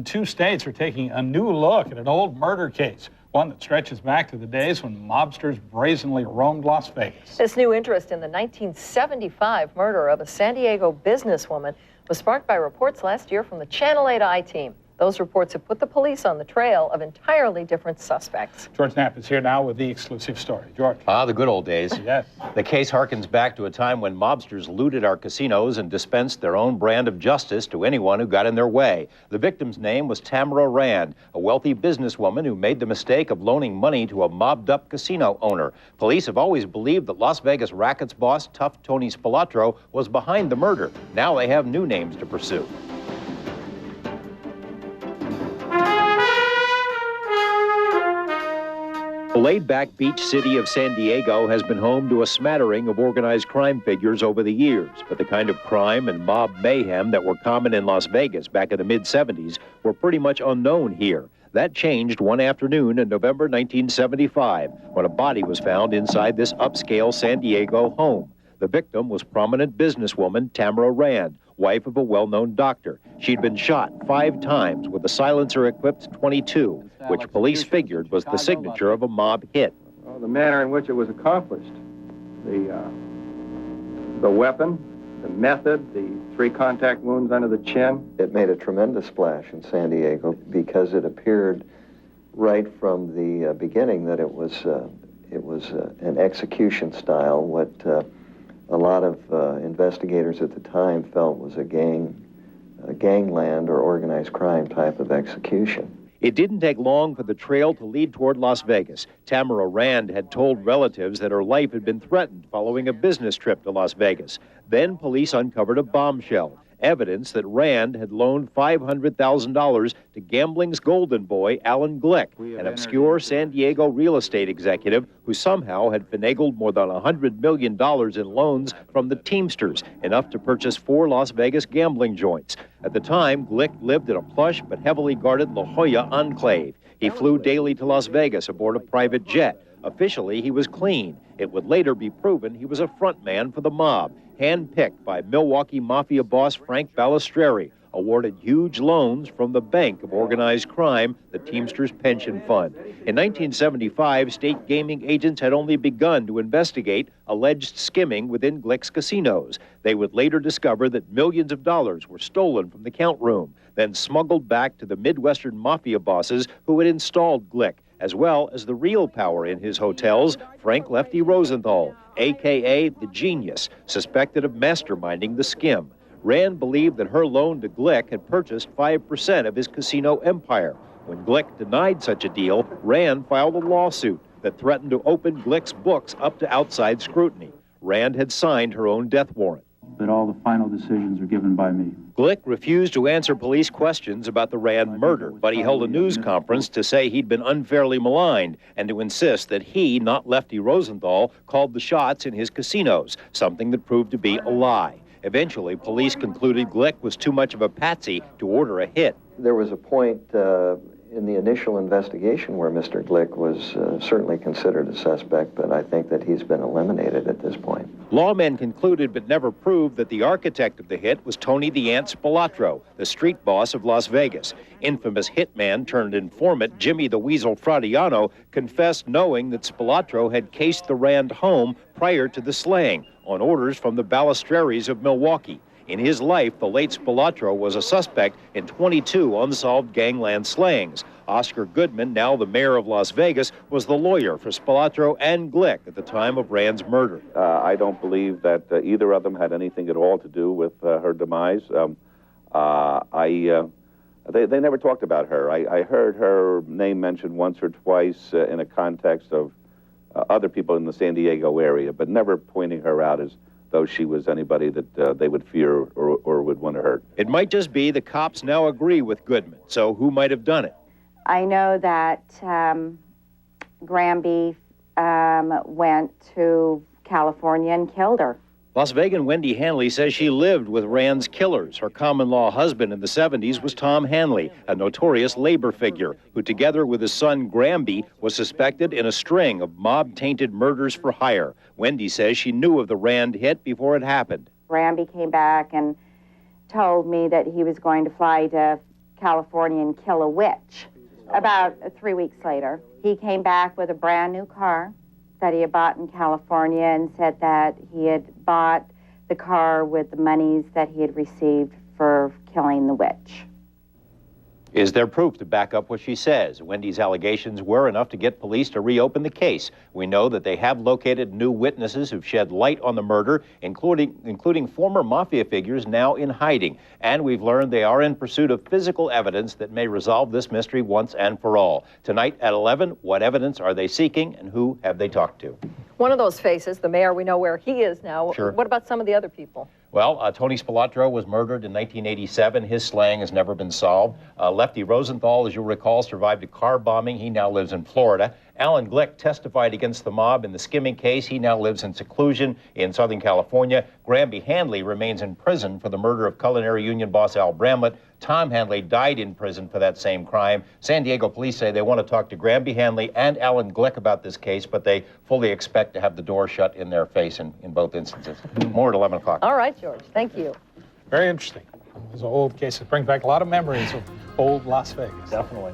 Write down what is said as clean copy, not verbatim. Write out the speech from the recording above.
Two states are taking a new look at an old murder case, one that stretches back to the days when mobsters brazenly roamed Las Vegas. This new interest in the 1975 murder of a San Diego businesswoman was sparked by reports last year from the Channel 8 I-team. Those reports have put the police on the trail of entirely different suspects. George Knapp is here now with the exclusive story. George. Ah, the good old days. Yes. The case harkens back to a time when mobsters looted our casinos and dispensed their own brand of justice to anyone who got in their way. The victim's name was Tamara Rand, a wealthy businesswoman who made the mistake of loaning money to a mobbed-up casino owner. Police have always believed that Las Vegas rackets boss Tough Tony Spilatro was behind the murder. Now they have new names to pursue. The laid-back beach city of San Diego has been home to a smattering of organized crime figures over the years, but the kind of crime and mob mayhem that were common in Las Vegas back in the mid-'70s were pretty much unknown here. That changed one afternoon in November 1975 when a body was found inside this upscale San Diego home. The victim was prominent businesswoman Tamara Rand, wife of a well-known doctor. She'd been shot 5 times with a silencer-equipped .22, which police figured was the signature of a mob hit. Well, the manner in which it was accomplished, the weapon, the method, the 3 contact wounds under the chin. It made a tremendous splash in San Diego because it appeared right from the beginning that it was an execution style, what a lot of investigators at the time felt was a gangland or organized crime type of execution. It didn't take long for the trail to lead toward Las Vegas. Tamara Rand had told relatives that her life had been threatened following a business trip to Las Vegas. Then police uncovered a bombshell, evidence that Rand had loaned $500,000 to gambling's golden boy, Alan Glick, an obscure San Diego real estate executive who somehow had finagled more than $100 million in loans from the Teamsters, enough to purchase 4 Las Vegas gambling joints. At the time, Glick lived in a plush but heavily guarded La Jolla enclave. He flew daily to Las Vegas aboard a private jet. Officially, he was clean. It would later be proven he was a front man for the mob, handpicked by Milwaukee Mafia boss Frank Balistreri, awarded huge loans from the Bank of Organized Crime, the Teamsters Pension Fund. In 1975, state gaming agents had only begun to investigate alleged skimming within Glick's casinos. They would later discover that millions of dollars were stolen from the count room, then smuggled back to the Midwestern Mafia bosses who had installed Glick, as well as the real power in his hotels, Frank Lefty Rosenthal, a.k.a. the Genius, suspected of masterminding the skim. Rand believed that her loan to Glick had purchased 5% of his casino empire. When Glick denied such a deal, Rand filed a lawsuit that threatened to open Glick's books up to outside scrutiny. Rand had signed her own death warrant. But all the final decisions are given by me. Glick refused to answer police questions about the Rand murder, but he held a news conference to say he'd been unfairly maligned and to insist that he, not Lefty Rosenthal, called the shots in his casinos, something that proved to be a lie. Eventually, police concluded Glick was too much of a patsy to order a hit. There was a point in the initial investigation where Mr. Glick was certainly considered a suspect, but I think that he's been eliminated at this point. Lawmen concluded but never proved that the architect of the hit was Tony the Ant Spilatro, the street boss of Las Vegas. Infamous hitman turned informant Jimmy the Weasel Fradiano confessed knowing that Spilatro had cased the Rand home prior to the slaying on orders from the Balistreris of Milwaukee. In his life, the late Spilatro was a suspect in 22 unsolved gangland slayings. Oscar Goodman, now the mayor of Las Vegas, was the lawyer for Spilatro and Glick at the time of Rand's murder. I don't believe that either of them had anything at all to do with her demise. They never talked about her. I heard her name mentioned once or twice in a context of other people in the San Diego area, but never pointing her out as though she was anybody that they would fear or would want to hurt. It might just be the cops now agree with Goodman, so who might have done it? I know that Granby went to California and killed her. Las Vegan Wendy Hanley says she lived with Rand's killers. Her common-law husband in the 70s was Tom Hanley, a notorious labor figure, who together with his son Granby was suspected in a string of mob-tainted murders for hire. Wendy says she knew of the Rand hit before it happened. Granby came back and told me that he was going to fly to California and kill a witch. About 3 weeks later, he came back with a brand new car that he had bought in California and said that he had bought the car with the monies that he had received for killing the witch. Is there proof to back up what she says? Wendy's allegations were enough to get police to reopen the case. We know that they have located new witnesses who've shed light on the murder, including former mafia figures now in hiding. And we've learned they are in pursuit of physical evidence that may resolve this mystery once and for all. Tonight at 11, what evidence are they seeking and who have they talked to? One of those faces, the mayor, we know where he is now. Sure. What about some of the other people? Well, Tony Spilatro was murdered in 1987. His slaying has never been solved. Lefty Rosenthal, as you'll recall, survived a car bombing. He now lives in Florida. Alan Glick testified against the mob in the skimming case. He now lives in seclusion in Southern California. Granby Hanley remains in prison for the murder of culinary union boss Al Bramlett. Tom Hanley died in prison for that same crime. San Diego police say they want to talk to Granby Hanley and Alan Glick about this case, but they fully expect to have the door shut in their face in both instances. More at 11 o'clock. All right, George. Thank you. Very interesting. Those old cases bring back a lot of memories of old Las Vegas. Definitely.